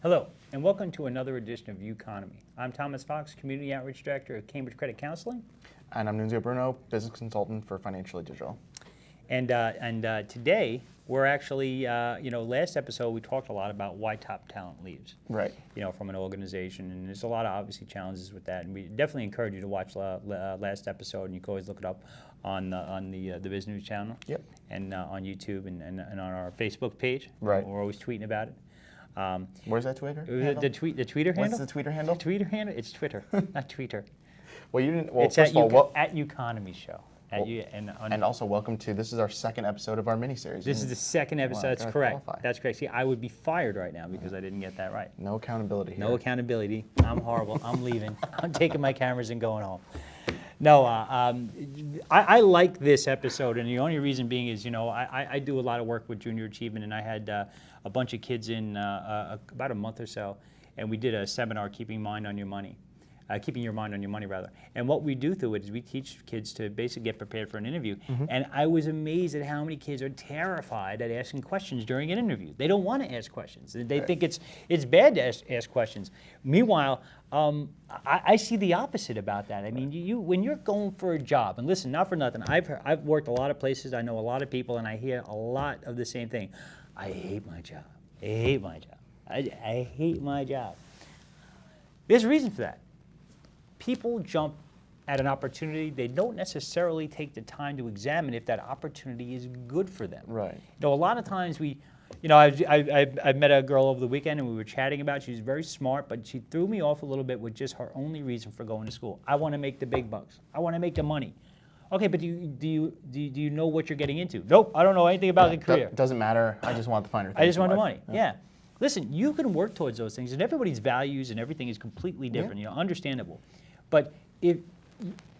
Hello, and welcome to another edition of uConomy. I'm Thomas Fox, Community Outreach Director at Cambridge Credit Counseling. And I'm Nunzio Bruno, Business Consultant for Financially Digital. And today, we're actually, last episode we talked a lot about why top talent leaves. Right. From an organization, and there's a lot of obviously challenges with that. And we definitely encourage you to watch last episode, and you can always look it up on the Biz News channel. Yep. And on YouTube and on our Facebook page. Right. We're always tweeting about it. Where's that Twitter handle? The tweeter handle? What's the Twitter handle? Twitter handle? It's Twitter, not Twitter. Well, you didn't. Well, It's first of all, at uConomy Show. And also welcome to, this is our second episode of our mini-series. This is the second episode. That's correct. Qualify. That's correct. See, I would be fired right now because I didn't get that right. No accountability here. No accountability. I'm horrible. I'm leaving. I'm taking my cameras and going home. No, I like this episode, and the only reason being is, I do a lot of work with junior achievement, and I had a bunch of kids in about a month or so, and we did a seminar, keeping your mind on your money, rather. And what we do through it is we teach kids to basically get prepared for an interview. Mm-hmm. And I was amazed at how many kids are terrified at asking questions during an interview. They don't want to ask questions. They think it's bad to ask questions. Meanwhile, I see the opposite about that. I mean, when you're going for a job, and listen, not for nothing, I've worked a lot of places, I know a lot of people, and I hear a lot of the same thing. I hate my job. I hate my job. I hate my job. There's a reason for that. People jump at an opportunity. They don't necessarily take the time to examine if that opportunity is good for them. Right. A lot of times I met a girl over the weekend and we were chatting about it. She's very smart, but she threw me off a little bit with just her only reason for going to school. I want to make the big bucks. I want to make the money. Okay, but do you know what you're getting into? Nope, I don't know anything about the career. Doesn't matter. I just want the finer things. I just want the money. Yeah. Listen, you can work towards those things, and everybody's values and everything is completely different. Understandable. But if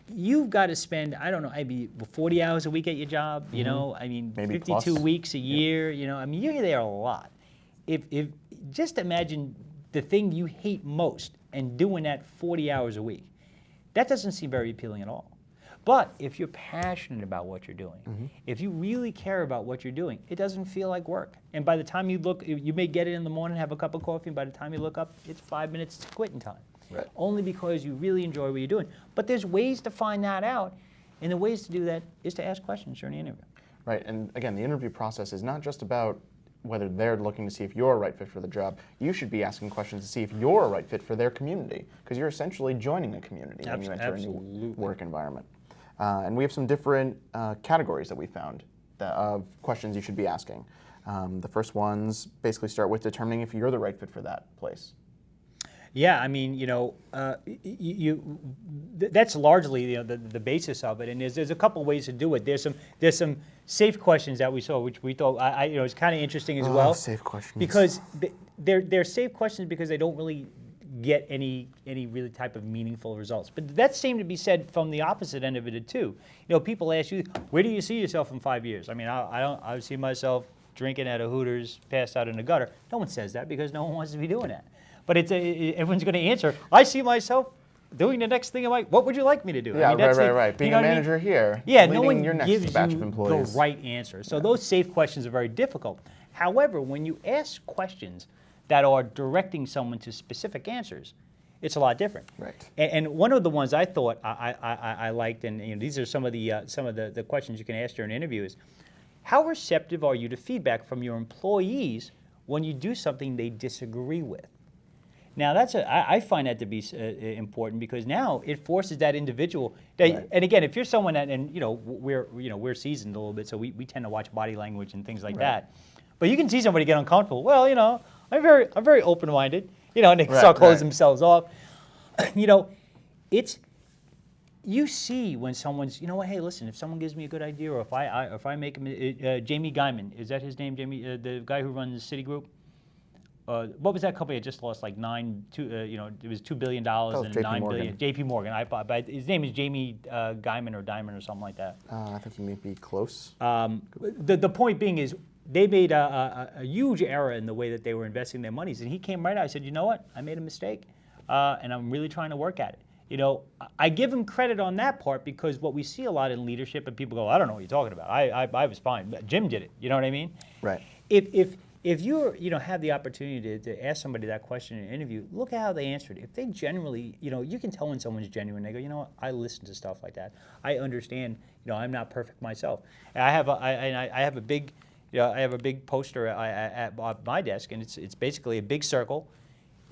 you've got to spend, I don't know, maybe 40 hours a week at your job, maybe 52 plus. Weeks a year, you're there a lot. If just imagine the thing you hate most and doing that 40 hours a week. That doesn't seem very appealing at all. But if you're passionate about what you're doing, if you really care about what you're doing, it doesn't feel like work. And by the time you look, you may get it in the morning, have a cup of coffee, and by the time you look up, it's 5 minutes to quitting time. Right. Only because you really enjoy what you're doing. But there's ways to find that out, and the ways to do that is to ask questions during the interview. Right, and again, the interview process is not just about whether they're looking to see if you're a right fit for the job. You should be asking questions to see if you're a right fit for their community, because you're essentially joining a community when you enter a new work environment. And we have some different categories that we found of questions you should be asking. The first ones basically start with determining if you're the right fit for that place. Yeah, that's largely the basis of it, and there's a couple ways to do it. There's some safe questions that we saw, which we thought it's kind of interesting as well. Safe questions. Because they're safe questions because they don't really get any really type of meaningful results. But that seemed to be said from the opposite end of it too. People ask you, where do you see yourself in 5 years? I see myself drinking at a Hooters, passed out in the gutter. No one says that because no one wants to be doing that. But everyone's going to answer, I see myself doing the next thing in life. What would you like me to do? Yeah, right. Being a manager here, yeah, no one your next gives batch you of employees. the right answer. So those safe questions are very difficult. However, when you ask questions that are directing someone to specific answers, it's a lot different. Right. And one of the ones I thought I liked, and these are some of the questions you can ask during an interview is, how receptive are you to feedback from your employees when you do something they disagree with? Now I find that to be important because now it forces that individual. And again, if you're someone that, and we're seasoned a little bit, so we tend to watch body language and things like that. But you can see somebody get uncomfortable. Well, I'm very open-minded. And they start closing themselves off. You see when someone's, hey, listen, if someone gives me a good idea, or if I make him, Jamie Dimon, is that his name? Jamie, the guy who runs Citigroup. What was that company? It just lost like it was $2 billion and $9 billion. JP Morgan. But his name is Jamie Dimon or something like that. I think you may be close. The point being is they made a huge error in the way that they were investing their monies, and he came right out. I said, you know what? I made a mistake, and I'm really trying to work at it. I give him credit on that part because what we see a lot in leadership, and people go, I don't know what you're talking about. I was fine. Jim did it. You know what I mean? Right. If if you have the opportunity to ask somebody that question in an interview, look at how they answered. If they genuinely, you can tell when someone's genuine. They go, you know what, I listen to stuff like that. I understand. I'm not perfect myself. And I have a big, I have a big poster at my desk, and it's basically a big circle,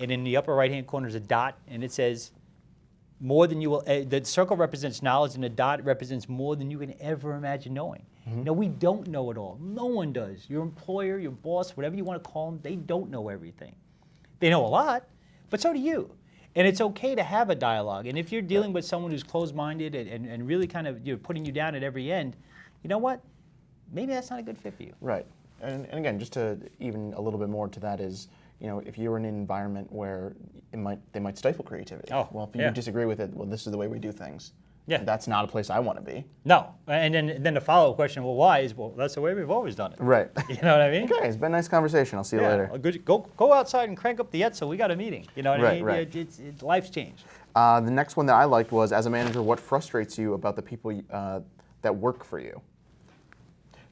and in the upper right-hand corner is a dot, and it says, more than you will. The circle represents knowledge, and the dot represents more than you can ever imagine knowing. We don't know it all. No one does. Your employer, your boss, whatever you want to call them, they don't know everything. They know a lot, but so do you. And it's okay to have a dialogue. And if you're dealing with someone who's closed-minded and really kind of putting you down at every end, you know what? Maybe that's not a good fit for you. Right. And again, just to even a little bit more to that is, if you're in an environment where they might stifle creativity. Oh, well, if you disagree with it, well, this is the way we do things. Yeah. That's not a place I want to be. No. And then the follow-up question, well, why is, well, that's the way we've always done it. Right. You know what I mean? Okay, it's been a nice conversation. I'll see you later. Go outside and crank up the Etzel. We got a meeting. You know what I mean? Right. It's life's changed. The next one that I liked was, as a manager, what frustrates you about the people that work for you?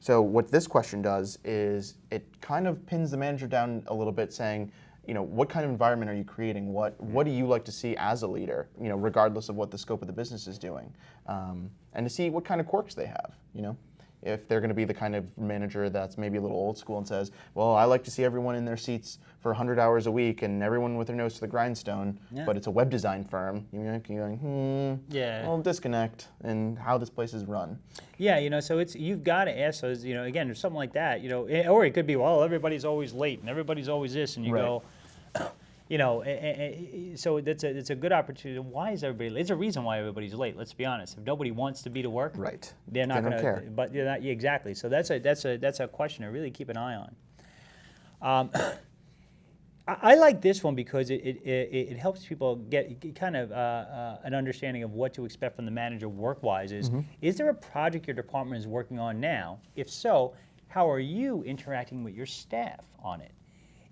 So what this question does is it kind of pins the manager down a little bit, saying, what kind of environment are you creating? What do you like to see as a leader, regardless of what the scope of the business is doing? And to see what kind of quirks they have, If they're going to be the kind of manager that's maybe a little old school and says, well, I like to see everyone in their seats for 100 hours a week and everyone with their nose to the grindstone, but it's a web design firm, you're going, I'll disconnect in how this place is run. Yeah, so you've got to ask those, again, there's something like that, or it could be, well, everybody's always late and everybody's always this, and you go, so it's a good opportunity. Why is everybody late? There's a reason why everybody's late, let's be honest. If nobody wants to be to work, they're not going to care. But they're not, exactly. So that's a question to really keep an eye on. I like this one because it helps people get kind of an understanding of what to expect from the manager work-wise. Is there a project your department is working on now? If so, how are you interacting with your staff on it?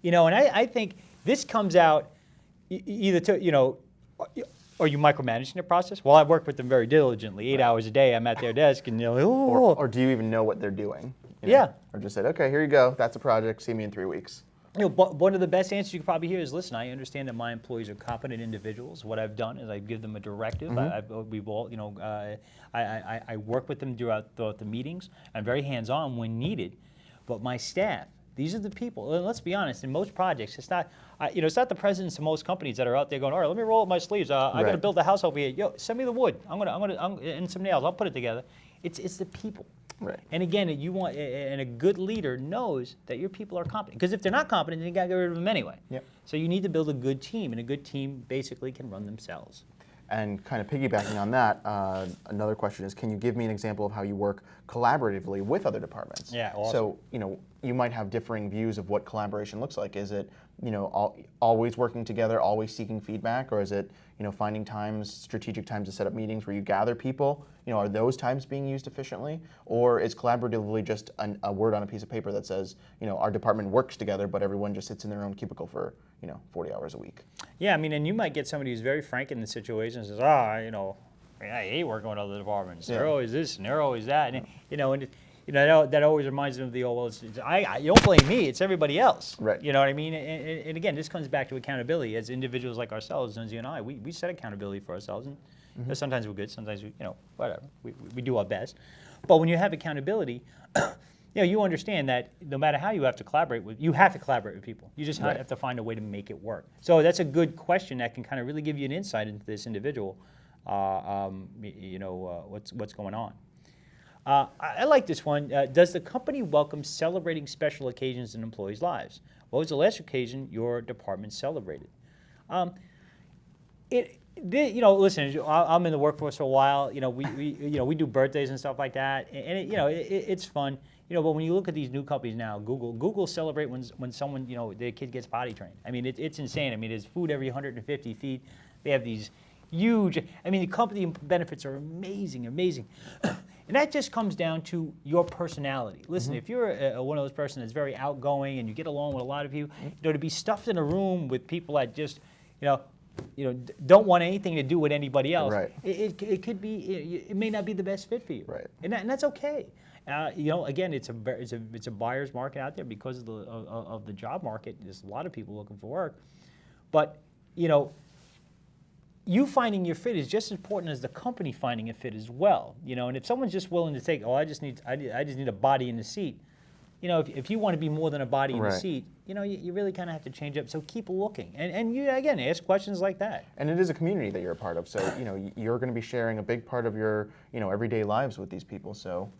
And I think this comes out either to, are you micromanaging the process? Well, I work with them very diligently, 8 hours a day. I'm at their desk, and or do you even know what they're doing? Or just said, okay, here you go. That's a project. See me in 3 weeks. One of the best answers you can probably hear is, listen, I understand that my employees are competent individuals. What I've done is I give them a directive. We've all, I work with them throughout the meetings. I'm very hands-on when needed, but my staff, these are the people. And let's be honest. In most projects, it's not, it's not the presidents of most companies that are out there going, all right, let me roll up my sleeves. I got to build a house over here. Yo, send me the wood. I'm gonna, and some nails. I'll put it together. It's the people. Right. And again, and a good leader knows that your people are competent. Because if they're not competent, then you got to get rid of them anyway. Yep. So you need to build a good team, and a good team basically can run themselves. And kind of piggybacking on that, another question is, can you give me an example of how you work collaboratively with other departments? Yeah, awesome. So, you might have differing views of what collaboration looks like. Is it, always working together, always seeking feedback, or is it, finding times, strategic times to set up meetings where you gather people? Are those times being used efficiently? Or is collaboratively just a word on a piece of paper that says, our department works together, but everyone just sits in their own cubicle for, 40 hours a week? Yeah, and you might get somebody who's very frank in the situation and says, I hate working with other departments. They're always this and they're always that. And, that always reminds them of the old, well, you don't blame me, it's everybody else. Right. You know what I mean? And again, this comes back to accountability. As individuals like ourselves, as you and I, we set accountability for ourselves. And sometimes we're good, sometimes we, whatever. We do our best. But when you have accountability, you understand that no matter how you have to collaborate with people. You just have to find a way to make it work. So that's a good question that can kind of really give you an insight into this individual, what's going on. I like this one. Does the company welcome celebrating special occasions in employees' lives? What was the last occasion your department celebrated? Listen, I'm in the workforce for a while. We do birthdays and stuff like that, and it's fun. But when you look at these new companies now, Google celebrate when someone, their kid gets potty trained. I mean, it's insane. There's food every 150 feet. They have these huge. The company benefits are amazing. And that just comes down to your personality. Listen, if you're one of those persons that's very outgoing and you get along with a lot of you, to be stuffed in a room with people that just, don't want anything to do with anybody else, Right. it could be, it may not be the best fit for you. Right. And that's okay. Again, it's a buyer's market out there because of the job market. There's a lot of people looking for work, but you finding your fit is just as important as the company finding a fit as well. And if someone's just willing to take, I just need a body in the seat. If you want to be more than a body in the seat, you really kind of have to change up. So keep looking, and you again ask questions like that. And it is a community that you're a part of. So you're going to be sharing a big part of your everyday lives with these people. So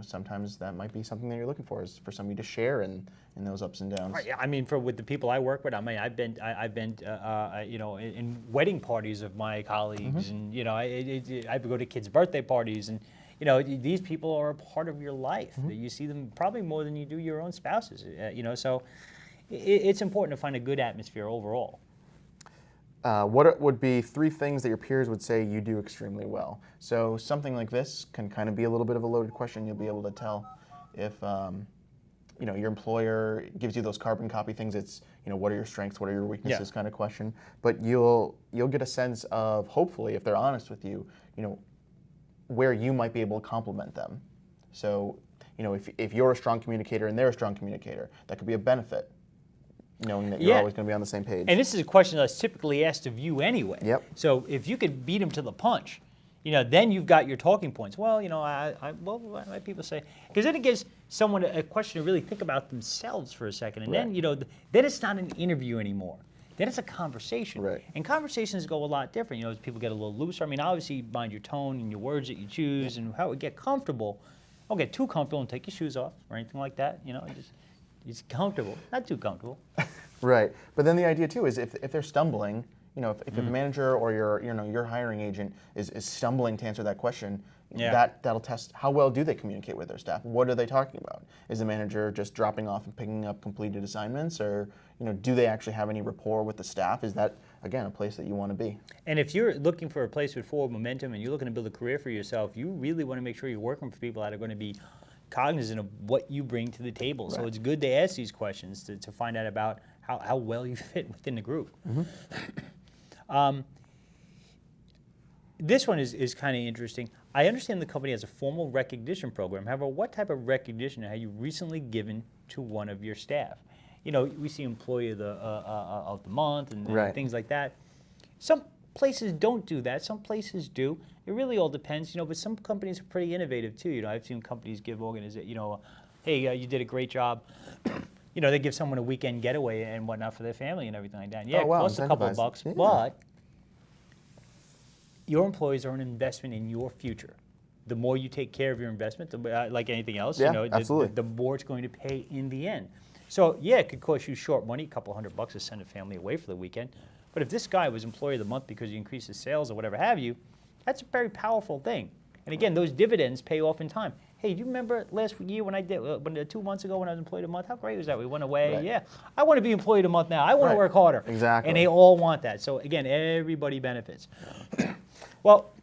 sometimes that might be something that you're looking for, is for somebody to share in those ups and downs. Right, yeah, I mean, with the people I work with, I've been in wedding parties of my colleagues, and I go to kids' birthday parties, and these people are a part of your life. You see them probably more than you do your own spouses. So it's important to find a good atmosphere overall. What would be 3 things that your peers would say you do extremely well? So something like this can kind of be a little bit of a loaded question. You'll be able to tell if your employer gives you those carbon copy things. It's what are your strengths, what are your weaknesses, kind of question. But you'll get a sense of, hopefully, if they're honest with you, where you might be able to complement them. So if you're a strong communicator and they're a strong communicator, that could be a benefit, knowing that you're always going to be on the same page. And this is a question that's typically asked of you anyway. Yep. So if you could beat them to the punch, then you've got your talking points. Well, what might people say? Because then it gives someone a question to really think about themselves for a second, and then then it's not an interview anymore. Then it's a conversation. Right. And conversations go a lot different. As people get a little looser. I mean, obviously, mind your tone and your words that you choose, and how it get comfortable. Don't get too comfortable and take your shoes off or anything like that. Just comfortable, not too comfortable. Right. But then the idea too is if they're stumbling, if a manager or your hiring agent is stumbling to answer that question, that'll test how well do they communicate with their staff. What are they talking about? Is the manager just dropping off and picking up completed assignments, or do they actually have any rapport with the staff? Is that, again, a place that you want to be? And if you're looking for a place with forward momentum and you're looking to build a career for yourself, you really want to make sure you're working for people that are going to be cognizant of what you bring to the table. Right. So it's good to ask these questions to find out about how well you fit within the group. This one is kind of interesting. I understand the company has a formal recognition program. However, what type of recognition have you recently given to one of your staff? We see Employee of the Month and things like that. Some places don't do that. Some places do. It really all depends, but some companies are pretty innovative too. I've seen companies give organizations, hey, you did a great job. They give someone a weekend getaway and whatnot for their family and everything like that. Yeah, it costs a couple of bucks, but your employees are an investment in your future. The more you take care of your investment, like anything else, the more it's going to pay in the end. So yeah, it could cost you short money, a couple $100 to send a family away for the weekend. But if this guy was Employee of the Month because you increased his sales or whatever have you, that's a very powerful thing. And again, those dividends pay off in time. Hey, do you remember last year when 2 months ago when I was Employee of the Month? How great was that? We went away. Right. Yeah, I want to be Employee of the Month now. I want to work harder. Exactly. And they all want that. So again, everybody benefits. Well,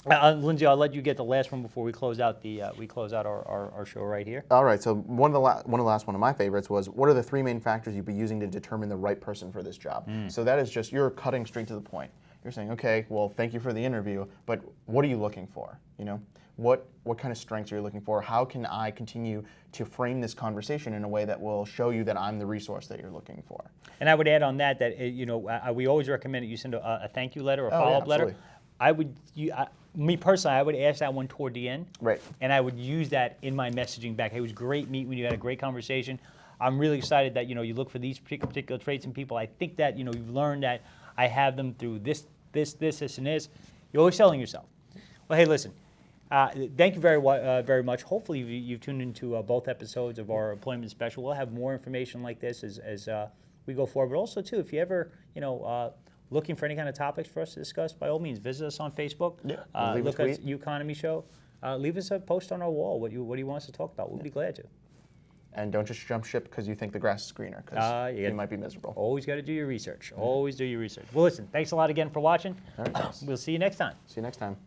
Lindsay, I'll let you get the last one before we close out our show right here. All right. So one of my favorites was, what are the 3 main factors you'd be using to determine the right person for this job? So that is just, you're cutting straight to the point. You're saying, okay, well, thank you for the interview, but what are you looking for? What kind of strengths are you looking for? How can I continue to frame this conversation in a way that will show you that I'm the resource that you're looking for? And I would add on that we always recommend that you send a thank you letter or a follow-up letter. Me personally, I would ask that one toward the end. Right. And I would use that in my messaging back. Hey, it was great meeting with you. Had a great conversation. I'm really excited that you look for these particular traits in people. I think that you've learned that I have them through this, and this. You're always selling yourself. Well, hey, listen. Thank you very much. Hopefully, you've tuned into both episodes of our employment special. We'll have more information like this as we go forward. But also, too, if you ever looking for any kind of topics for us to discuss, by all means, visit us on Facebook. Yeah. Look at Uconomy Show. Leave us a post on our wall. What do you want us to talk about? We'll be glad to. And don't just jump ship because you think the grass is greener, because you might be miserable. Always got to do your research. Always do your research. Well, listen, thanks a lot again for watching. All right, we'll see you next time. See you next time.